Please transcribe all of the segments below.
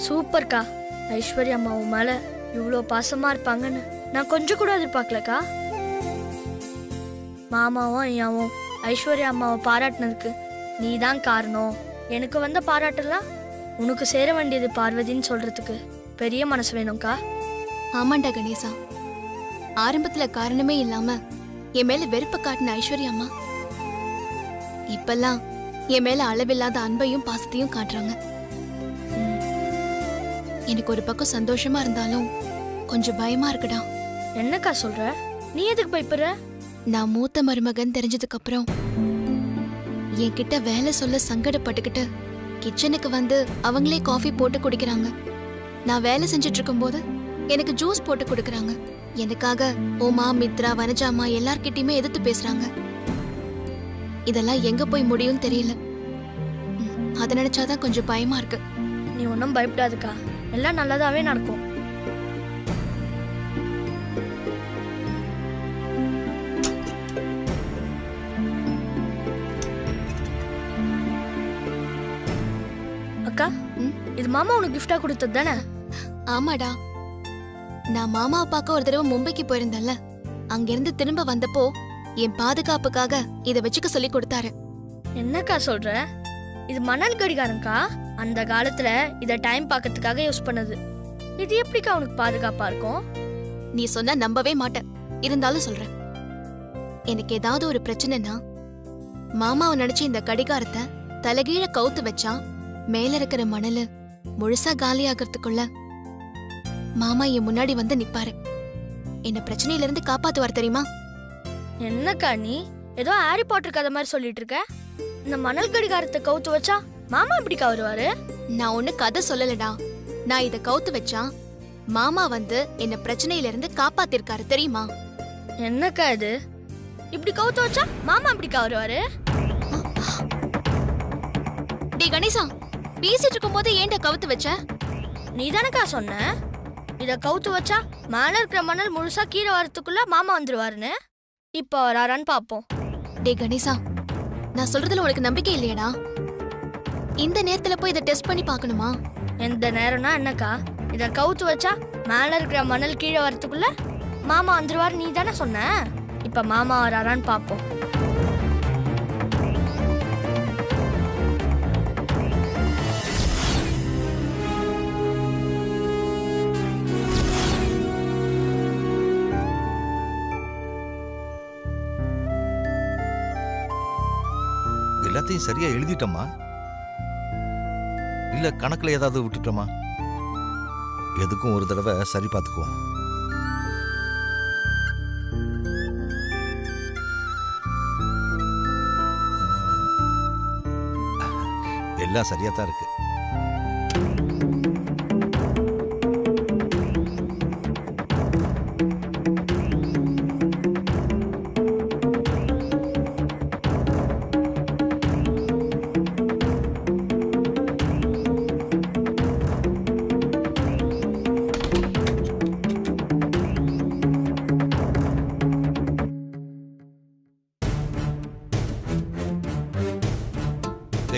சூப்பர்க்கா. ஐஸ்வர்யா அம்மா உன் மேல இவ்வளோ பாசமா இருப்பாங்கன்னு நான் கொஞ்சம் கூட எதிர்பார்க்கலக்கா. மாமாவும் ஐயாவும் ஐஸ்வர்யா அம்மாவை பாராட்டினதுக்கு நீ தான் காரணம். எனக்கு வந்த பாராட்டெல்லாம் உனக்கு சேர வேண்டியது பார்வதின்னு சொல்றதுக்கு பெரிய மனசு வேணும்க்கா. ஆமாண்டா கணேசா, ஆரம்பத்துல காரணமே இல்லாம என் மேல வெறுப்ப காட்டின ஐஸ்வர்யா அம்மா இப்பெல்லாம் என் மேல அளவில்லாத அன்பையும் பாசத்தையும் காட்டுறாங்க. எனக்கு ஒரு பக்கம் சந்தோஷமா இருந்தாலும் கொஞ்சம் பயமா இருக்குடா. என்னக்கா சொல்ற? நீ எதுக்கு பயப்படுற? நான் மூத்த மருமகன் தெரிஞ்சதுக்கு அப்புறம் என்கிட்ட வேலை சொல்ல சங்கடப்பட்டுக்கிட்டு கிச்சனுக்கு வந்து அவங்களே காஃபி போட்டு குடிக்கிறாங்க. நான் வேலை செஞ்சுட்டு இருக்கும்போது எனக்கு ஜூஸ் போட்டு கொடுக்கறாங்க. எனக்காக ஓமா, மித்ரா, வனஜாமா எல்லார்கிட்டயுமே எதிர்த்து பேசுறாங்க. இதெல்லாம் எங்க போய் முடியும்னு தெரியல. அதை நினைச்சாதான் கொஞ்சம் பயமா இருக்கு. நீ ஒன்றும் பயப்படாதுக்கா, எல்லாம் நல்லதாவே நடக்கும். அக்கா, இது மாமா உனக்கு கிஃப்டா கொடுத்தது தானே? ஆமாடா, நான் மாமாவை பார்க்க ஒரு தடவை மும்பைக்கு போயிருந்தேன்ல, அங்கிருந்து திரும்ப வந்தப்போ என் பாதுகாப்புக்காக இதை வச்சுக்க சொல்லி கொடுத்தாரு. என்னக்கா சொல்ற? இது மணல் கடிகாரம்க்கா. அந்த காலத்துல இத டைம் பார்க்கறதுக்காக யூஸ் பண்ணது. இது எப்படிக்கா உனக்கு பாதுகாப்பா இருக்கும்? நீ சொன்னா நம்பவே மாட்டேன், இருந்தாலும் சொல்றேன். எனக்கு ஏதாவது ஒரு பிரச்சனைனா மாமாவை நினைச்சு இந்த கடிகாரத்தை தலைகீழ கவுத்து வச்சா மேல இருக்கிற மணலு முழுசா காலியாகிறதுக்குள்ள மாமா என் முன்னாடி வந்து நிப்பாரு. என்ன பிரச்சனையில இருந்து காப்பாத்துவார் தெரியுமா? என்னக்கா நீ ஏதோ ஹாரி பாட்டர் கதை மாதிரி சொல்லிட்டு இருக்க? இந்த மணல் கடிகாரத்தை கவுத்து வச்சா மாமா எப்படிக்கா வருவாரு? நான் ஒண்ணு கதை சொல்லலடா. நான் இத கவுத்து வச்சா மாமா வந்து என்ன பிரச்சனையில இருந்து காப்பாத்திருக்காரு தெரியுமா? என்னக்கா இது? இப்படி கவுத்து வச்சா மாமா எப்படிக்கா வருவாரு? டேய் கணேசா, பேசிட்டு இருக்கும்போது ஏன்டா கவுத்து வச்ச? நீ தானக்கா சொன்ன இத கவுத்து வச்சா மேல இருக்கிற மணல் முழுசா கீழே வரத்துக்குள்ள மாமா வந்துருவாருன்னு. இப்ப வராரான்னு பாப்போம். டேய் கணேசா, நான் சொல்றதுல உனக்கு நம்பிக்கை இல்லையடா? இந்த நேரத்துல போய் இதை டெஸ்ட் பண்ணி பார்க்கணுமா? எந்த நேரம்னா என்னக்கா? இத கவுத்து வச்சா மேல இருக்கிற மணல் கீழே வரத்துக்குள்ள மாமா வந்துருவாரு நீ தானே சொன்ன. இப்ப மாமா வராரான்னு பாப்போம். எல்லாத்தையும் சரியா எழுதிட்டோமா? இல்ல கணக்குல ஏதாவது விட்டுட்டோமா? எதுக்கும் ஒரு தடவை சரி பார்த்துக்குவோம். எல்லாம் சரியா தான் இருக்கு.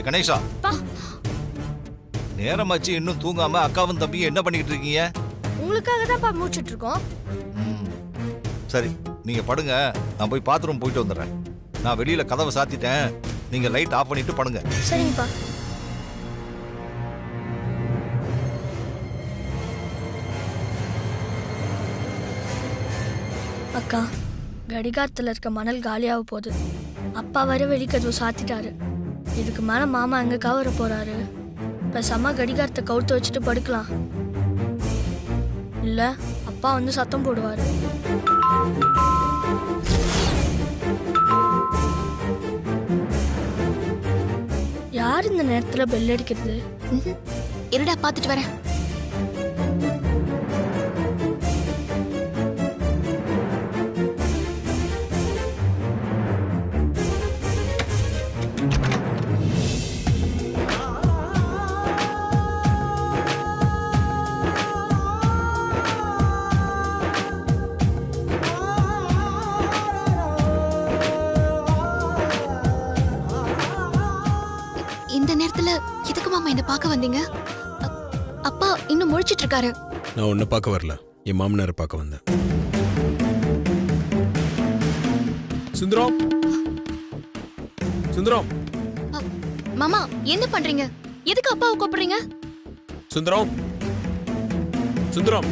கணேஷா, நேரமாச்சு இன்னும் தூங்காம அக்காவும் தம்பியும் என்ன பண்ணிட்டு இருக்கீங்க? உங்களுக்காக தான் மூச்சிட்டு இருக்கோம். சரி, நீங்க படுங்க, நான் போய் பாத்ரூம் போயிட்டு வந்துடுறேன். நான் வெளியில கதவை சாத்திட்டேன், நீங்க லைட் ஆஃப் பண்ணிட்டு படுங்க. சரிங்கப்பா. அக்கா, கடிகாரத்துல இருக்க மணல் காலியாக போகுது. அப்பா வர வெளிக்கதவு சாத்திட்டாரு. இதுக்கு மேல மாமா எங்க கவர போறாரு? பேசாம கடிகாரத்தை கவுத்து வச்சுட்டு படுக்கலாம். இல்ல அப்பா வந்து சத்தம் போடுவாரு. யார் இந்த நேரத்துல பெல் அடிக்கிறது? இருடா பாத்துட்டு வரேன். இந்த நேரத்துல எதுக்கு மாமா என்ன பார்க்க வந்தீங்க? அப்பா இன்னும் முழிச்சிட்டு இருக்காரு. நான் உன்னை பார்க்க வரல, என் மாமனாரை பார்க்க வந்தேன். சுந்தரம், சுந்தரம், மாமா என்ன பண்றீங்க? எதுக்கு அப்பாவை கூப்பிடுறீங்க? சுந்தரம், சுந்தரம்.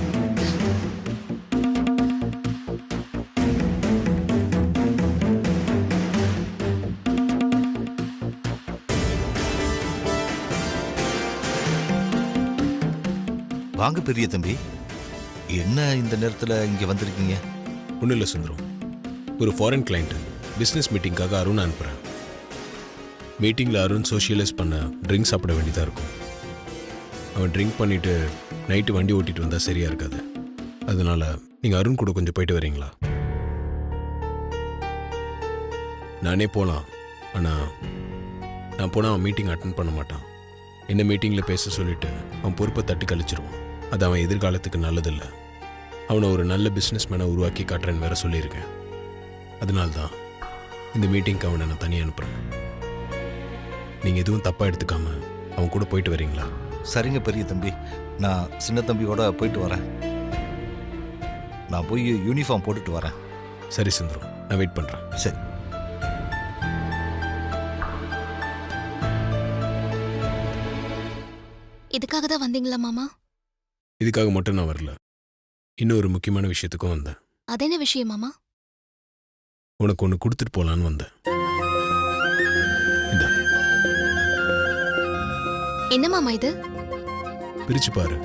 வாங்க பெரிய தம்பி, என்ன இந்த நேரத்துல இங்க வந்திருக்கீங்க? ஒன்றும் இல்லை சுந்தரம், ஒரு ஃபாரின் கிளைண்ட் பிஸ்னஸ் மீட்டிங்காக அருண் அனுப்புகிறேன். மீட்டிங்கில் அருண் சோஷியலைஸ் பண்ண ட்ரிங்க் சாப்பிட வேண்டியதாக இருக்கும். அவன் ட்ரிங்க் பண்ணிவிட்டு நைட்டு வண்டி ஓட்டிகிட்டு வந்தால் சரியாக இருக்காது. அதனால் நீங்கள் அருண் கூட கொஞ்சம் போயிட்டு வரீங்களா? நானே போகலாம், ஆனால் நான் போனால் அவன் மீட்டிங் அட்டன் பண்ண மாட்டான். என்ன மீட்டிங்கில் பேச சொல்லிவிட்டு அவன் பொறுப்பை தட்டி கழிச்சிருவான். அது அவன் எதிர்காலத்துக்கு நல்லதில்லை. அவனை ஒரு நல்ல பிஸ்னஸ் மேனை உருவாக்கி காட்டுறேன்னு வேற சொல்லியிருக்கேன். அதனால்தான் இந்த மீட்டிங்க்கு அவனை நான் தனியாக அனுப்புகிறேன். நீங்கள் எதுவும் தப்பாக எடுத்துக்காம அவன் கூட போயிட்டு வரீங்களா? சரிங்க பெரிய தம்பி, நான் சின்ன தம்பியோட போயிட்டு வரேன். நான் போய் யூனிஃபார்ம் போட்டுட்டு வரேன். சரி சுந்தரம், நான் வெயிட் பண்ணுறேன். சரி. இதுக்காக தான் வந்தீங்களா மாமா? இதுக்காக மட்டும் நான் வரல, இன்னொரு முக்கியமான விஷயத்துக்கும் வந்தேன். அது என்ன விஷயம் மாமா? உனக்கு ஒன்று கொடுத்துட்டு போகலான்னு வந்தேன். இந்தா, என்ன மாமா இது? பிரிச்சு பாரு.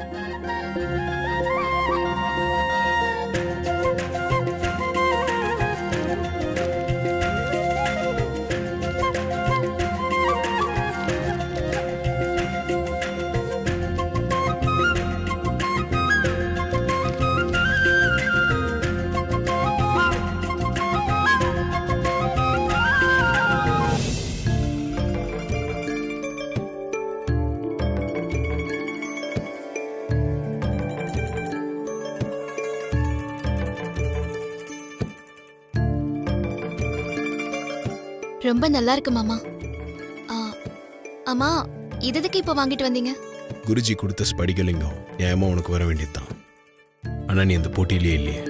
ரொம்ப நல்லா இருக்கு மாமா. அம்மா, இது எதுக்கு இப்போ வாங்கிட்டு வந்தீங்க? குருஜி கொடுத்த ஸ்படிகலிங்கம் நியாயமா உனக்கு வர வேண்டியதுதான். ஆனால் நீ அந்த போட்டியிலே இல்லையே.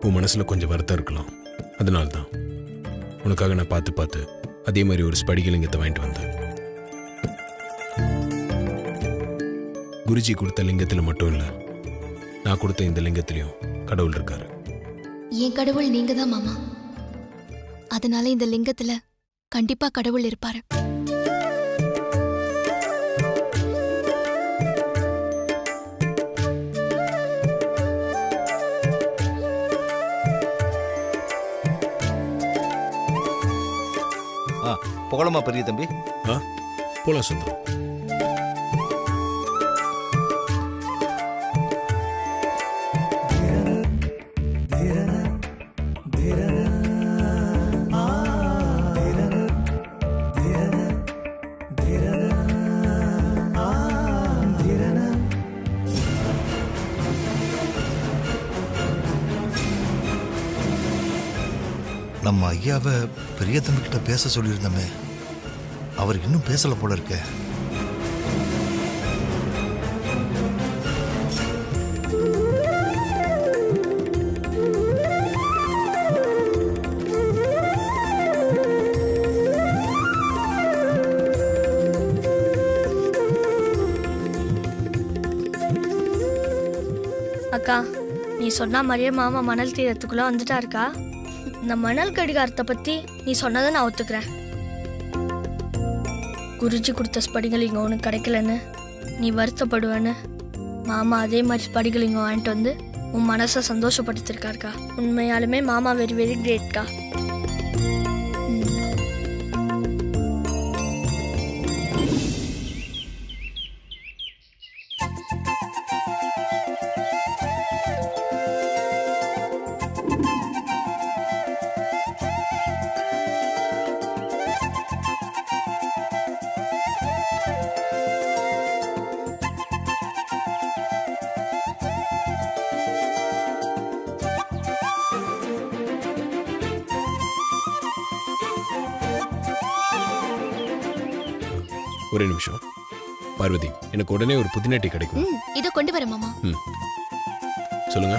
உன் மனசில் கொஞ்சம் வருத்தம் இருக்கலாம். அதனால்தான் உனக்காக நான் பார்த்து பார்த்து அதே மாதிரி ஒரு ஸ்படிகலிங்கத்தை வாங்கிட்டு வந்தேன். குருஜி கொடுத்த லிங்கத்தில் மட்டும் இல்லை, நான் கொடுத்த இந்த லிங்கத்திலையும் கடவுள் இருக்காரு. என் கடவுள் நீங்க தான் மாமா. அதனால இந்த லிங்கத்துல கண்டிப்பா கடவுள் இருப்பாரு. புகழமா பெரிய தம்பி? போலாம் சுந்தரம். நம்ம ஐயாவை பெரிய தம்பிக்கிட்ட பேச சொல்லியிருந்தோமே, அவர் இன்னும் பேசல போல இருக்க. அக்கா, நீ சொன்ன மாதிரியே மாமா மணல் தீரத்துக்குள்ள வந்துட்டா இருக்கா? இந்த மணல் கடிகாரத்தை பத்தி நீ சொன்னதை நான் ஒத்துக்கிறேன். குருஜி கொடுத்த ஸ்படிகலிங்கம் உனக்கு கிடைக்கலன்னு நீ வருத்தப்படுவேன்னு மாமா அதே மாதிரி ஸ்படிகலிங்கம் வாங்கிட்டு வந்து உன் மனசை சந்தோஷப்படுத்திருக்காருக்கா. உண்மையாலுமே மாமா வெரி வெரி கிரேட்கா. ஒரே நிமிஷம். பார்வதி, எனக்கு உடனே ஒரு புதினா டீ கிடைக்கும். இதை கொண்டு வரேன் மாமா. சொல்லுங்க.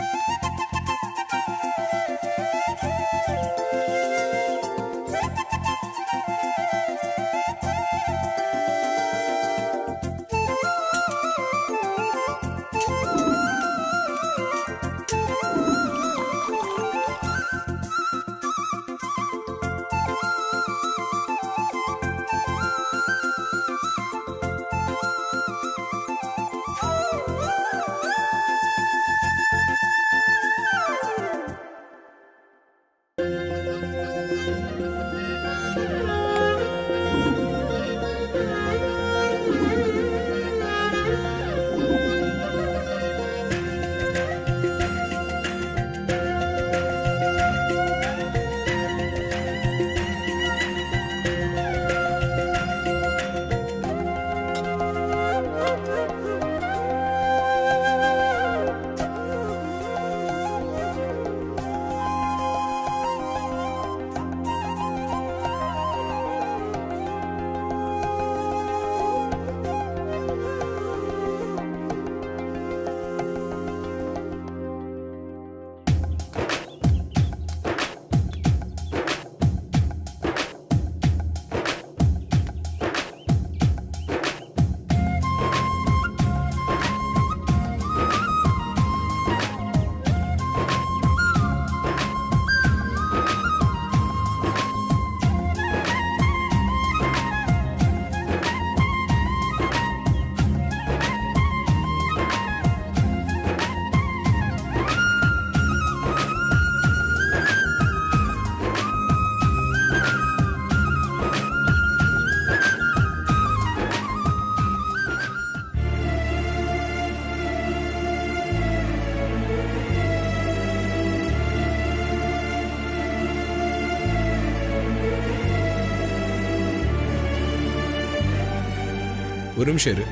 ஒரு நிமிஷம் இரு.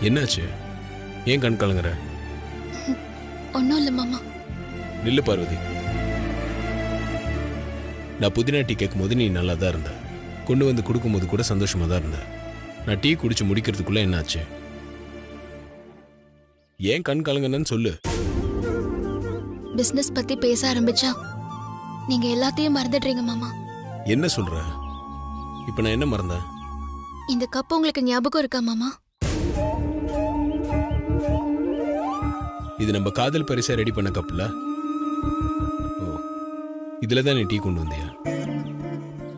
என்னாச்சு? ஏன் கண் கலங்குற? ஒன்றும் இல்லை மாமா. நில்லு பார்வதி. நான் புதினா டீ கேட்கும் போது நீ நல்லா தான் இருந்த. கொண்டு வந்து கொடுக்கும்போது கூட சந்தோஷமா தான் இருந்த. நான் டீ குடிச்சு முடிக்கிறதுக்குள்ள என்னாச்சு? ஏன் கண் கலங்குனன்னு சொல்லு. பிசினஸ் பத்தி பேச ஆரம்பிச்சா நீங்க எல்லாத்தையும் மறந்துடுறீங்க மாமா. என்ன சொல்ற? இப்ப நான் என்ன மறந்தேன்? இந்த கப் உங்களுக்கு ஞாபகம் இருக்கா மாமா? இது நம்ம காதல் பரிசா ரெடி பண்ண கப்ல. ஓ, இதுல தான் நீ டீ கொண்டு வந்தியா?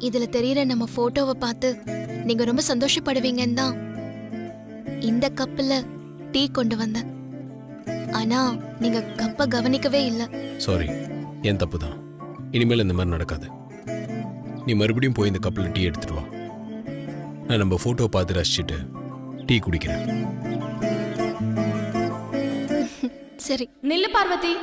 இதுல தெரியற நம்ம போட்டோவை பார்த்து நீங்க ரொம்ப சந்தோஷப்படுவீங்கன்னு தான் இந்த கப்ல டீ கொண்டு வந்தேன். ஆனா நீங்க கப்ப கவனிக்கவே இல்லை. சாரி, என் தப்பு தான். இனிமேல் இந்த மாதிரி நடக்காது. நீ மறுபடியும் போய் இந்த கப்பில் டீ எடுத்துட்டு வா. நான் நம்ம போட்டோ பார்த்து ரசிச்சுட்டு டீ குடிக்கிறேன். சரி. நில்லு பார்வதி.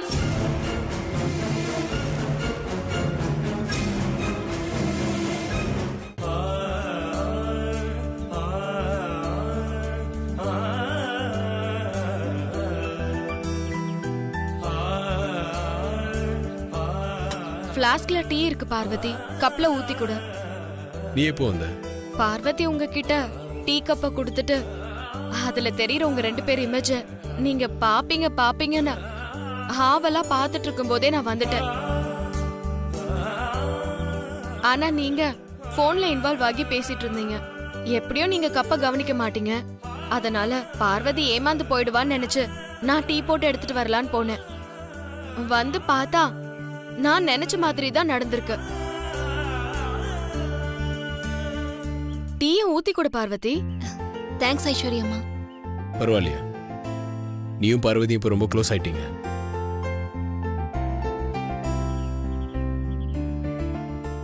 ஃப்ளாஸ்க்ல டீ இருக்கு பார்வதி, கப்ல ஊத்தி கொடு. நீ எப்போ வந்த? பார்வதி உங்ககிட்ட டீ கப்ப கொடுத்துட்டு அதுல தெரியற உங்க 2 பேர் இமேஜ நீங்க பாப்பீங்கன்னு ஆவலா பாத்துட்டு இருக்கும் போதே நான் வந்துட்டேன். ஆனா நீங்க போன்ல இன்வால்வ் ஆகி பேசிட்டு இருந்தீங்க. எப்படியோ நீங்க கப்ப கவனிக்க மாட்டீங்க. அதனால பார்வதி ஏமாந்து போயிடுவான்னு நினைச்சு நான் டீ போட்டு எடுத்துட்டு வரலான்னு போனேன். வந்து பார்த்தா நான் நினைச்ச மாதிரி தான் நடந்திருக்கு. டீயை ஊத்தி கொடு பார்வதி. தேங்க்ஸ் ஐஸ்வர்யம்மா. பரவாயில்லையா? நீயும் பார்வதியும் இப்போ ரொம்ப க்ளோஸ் ஆயிட்டீங்க.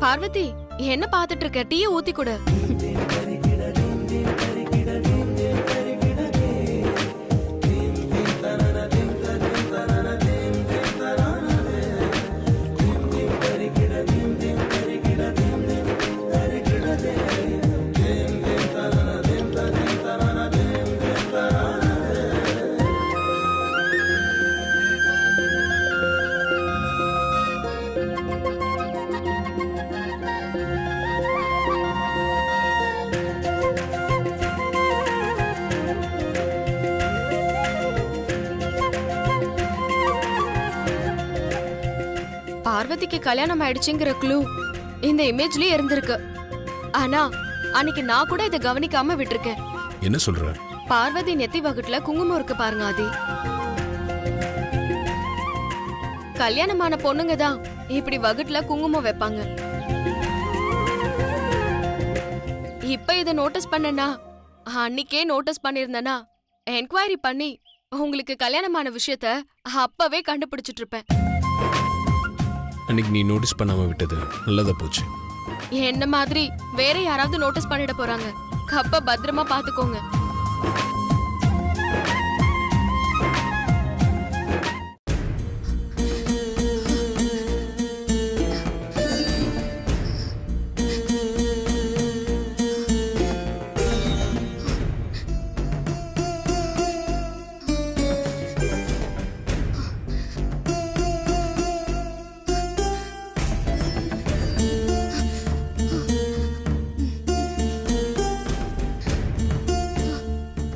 பார்வதி, என்ன பாத்துட்டு இருக்க? டீயை ஊத்தி கொடு. பார்வதிக்கு கல்யாணம் ஆயிடுச்சுங்கிற க்ளூ இந்த இமேஜ்லயே இருந்திருக்கு. ஆனா அன்னைக்கு நான் கூட இதை கவனிக்காம விட்டுருக்கேன். என்ன சொல்ற? பார்வதி நெத்தி வகுட்டுல குங்குமம் இருக்கு பாருங்க ஆதி. கல்யாணமான பொண்ணுங்க தான் இப்படி வகுட்டுல குங்குமம் வைப்பாங்க. இப்ப இத நோட்டீஸ் பண்ணனா, அன்னைக்கே நோட்டீஸ் பண்ணிருந்தனா என்கொயரி பண்ணி உங்களுக்கு கல்யாணமான விஷயத்த அப்பவே கண்டுபிடிச்சிட்டு இருப்பேன். அன்னைக்கு நீ நோட்டீஸ் பண்ணாம விட்டது நல்லதா போச்சு. என்ன மாதிரி வேற யாராவது நோட்டீஸ் பண்ணிட போறாங்க. கப்ப பத்திரமா பாத்துக்கோங்க.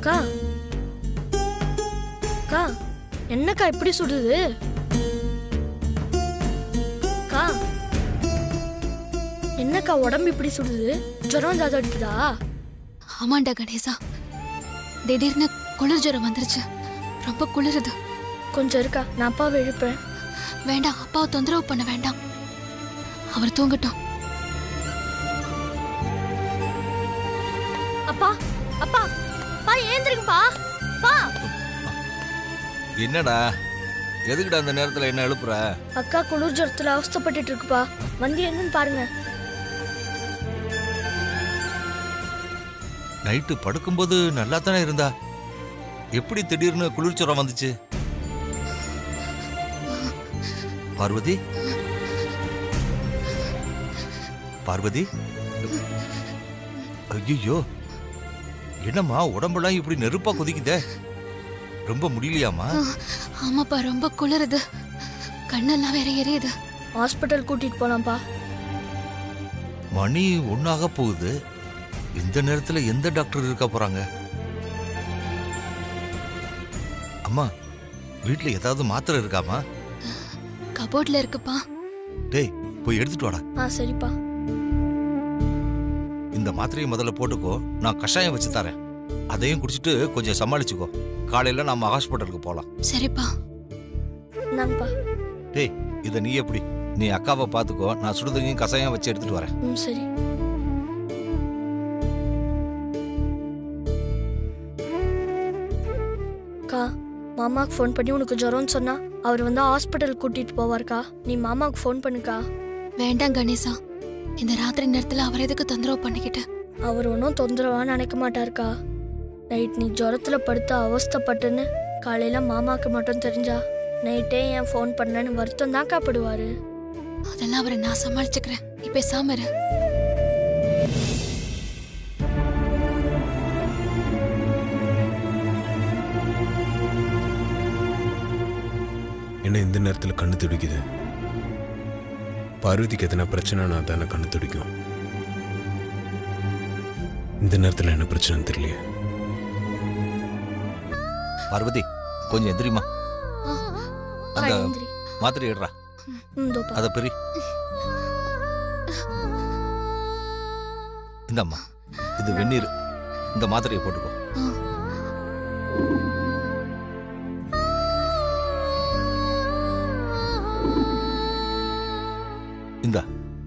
அக்கா அக்கா என்னக்கா இப்படி சுடுது? அக்கா என்னக்கா உடம்பு இப்படி சுடுது? ஜுரம் ஏதாவது அடிக்குதா? ஆமாண்டா கணேசா, திடீர்னு குளிர் ஜுரம் வந்துருச்சு. ரொம்ப குளிருது. கொஞ்சம் இருக்கா, நான் அப்பாவை எழுப்புறேன். வேண்டாம், அப்பாவை தொந்தரவு பண்ண வேண்டாம். அவர் தூங்கட்டும். அப்பா அப்பா பா ஏந்திருங்கப்பா. பா என்னடா எதுக்குடா அந்த நேரத்துல என்ன எழுப்புற? அக்கா குளிர் ஜுரத்துல அவஸ்தைப்பட்டுட்டு இருக்குப்பா. வந்து என்னன்னு பாருங்க. நைட்டு படுக்கும்போது நல்லா தானே இருந்தா, எப்படி திடீர்னு குளிர்ச்சுரம் வந்துச்சு? பார்வதி பார்வதி, ஐயோ என்னம்மா உடம்பெல்லாம் இப்படி நெருப்பா கொதிக்குதே? ரொம்ப முடியலையாமா? ஆமாப்பா, ரொம்ப குளிருது. கண்ணெல்லாம் வேற எரியுது. ஹாஸ்பிட்டல் கூட்டிட்டு போலாம்ப்பா. மணி 1 போகுது. இந்த நேரத்துல எந்த டாக்டர் இருக்க போறாங்க? அம்மா, வீட்டுல ஏதாவது மாத்திரை இருக்காமா? கபோர்ட்ல இருக்குப்பா. டேய், போய் எடுத்துட்டு வாடா. சரிப்பா. இந்த மாத்திரையை முதல்ல போட்டுக்கோ, நான் கஷாயம் வச்சு தரேன். அதையும் குடிச்சிட்டு கொஞ்சம் சமாளிச்சுக்கோ. காலையில நாம ஹாஸ்பிட்டலுக்கு போலாம். சரிப்பா. நாங்கப்பா. டேய், இத நீ எப்படி? நீ அக்காவை பாத்துக்கோ, நான் சுடுதண்ணியும் கஷாயம் வச்சு எடுத்துட்டு வரேன். சரி. அக்கா, மாமாவுக்கு ஃபோன் பண்ணி உனக்கு ஜுரம்னு சொன்னா அவர் வந்து ஹாஸ்பிட்டல் கூட்டிட்டு போவார்க்கா. நீ மாமாவுக்கு ஃபோன் பண்ணுக்கா. வேண்டாம் கணேசா, இந்த ராத்திரி நேரத்துல அவர் எதுக்கு தொந்தரவு பண்ணிக்கிட்டு? அவர் ஒன்றும் தொந்தரவா நினைக்க மாட்டாருக்கா. நைட் நீ ஜுரத்துல படுத்து அவஸ்தைப்பட்டுன்னு காலையில மாமாவுக்கு மட்டும் தெரிஞ்சா நைட்டே ஏன் ஃபோன் பண்ணலன்னு வருத்தம் தான் காப்பிடுவாரு. அதெல்லாம் அவரை நான் சமாளிச்சுக்கிறேன். நீ பேசாம இரு. என்ன இந்த நேரத்துல கண்ணு துடிக்குது? பார்வதிக்கு எத்தனை பிரச்சனைனா தானே கண்ணு துடிக்கும். இந்த நேரத்துல என்ன பிரச்சனைன்னு தெரியலையே. பார்வதி, கொஞ்சம் எந்திரிமா. அந்த எந்திரி. மாத்திரை எடுறா. இந்தோப்பா. அத பெரி. இந்தம்மா, இது வெந்நீர். இந்த மாத்திரையை போட்டுக்கோ.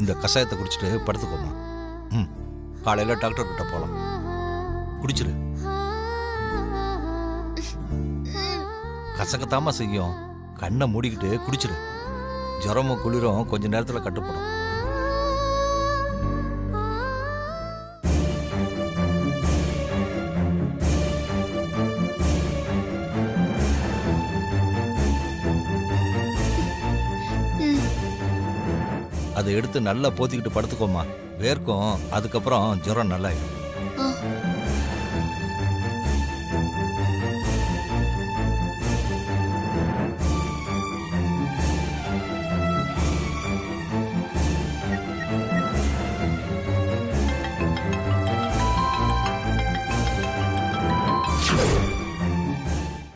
இந்த கஷாயத்தை குடிச்சிட்டு படுத்துக்கோமா. காலையில டாக்டர் கிட்ட போலாம். குடிச்சிரு. கசக்கத்தாம செய்யும். கண்ணை மூடிக்கிட்டு குடிச்சிரு. ஜுரமும் குளிரும் கொஞ்ச நேரத்துல கட்டுப்படும். அதை எடுத்து நல்லா போத்திக்கிட்டு படுத்துக்கோமா. வேர்க்கும், அதுக்கப்புறம் ஜுரம் நல்லா இருக்கும்.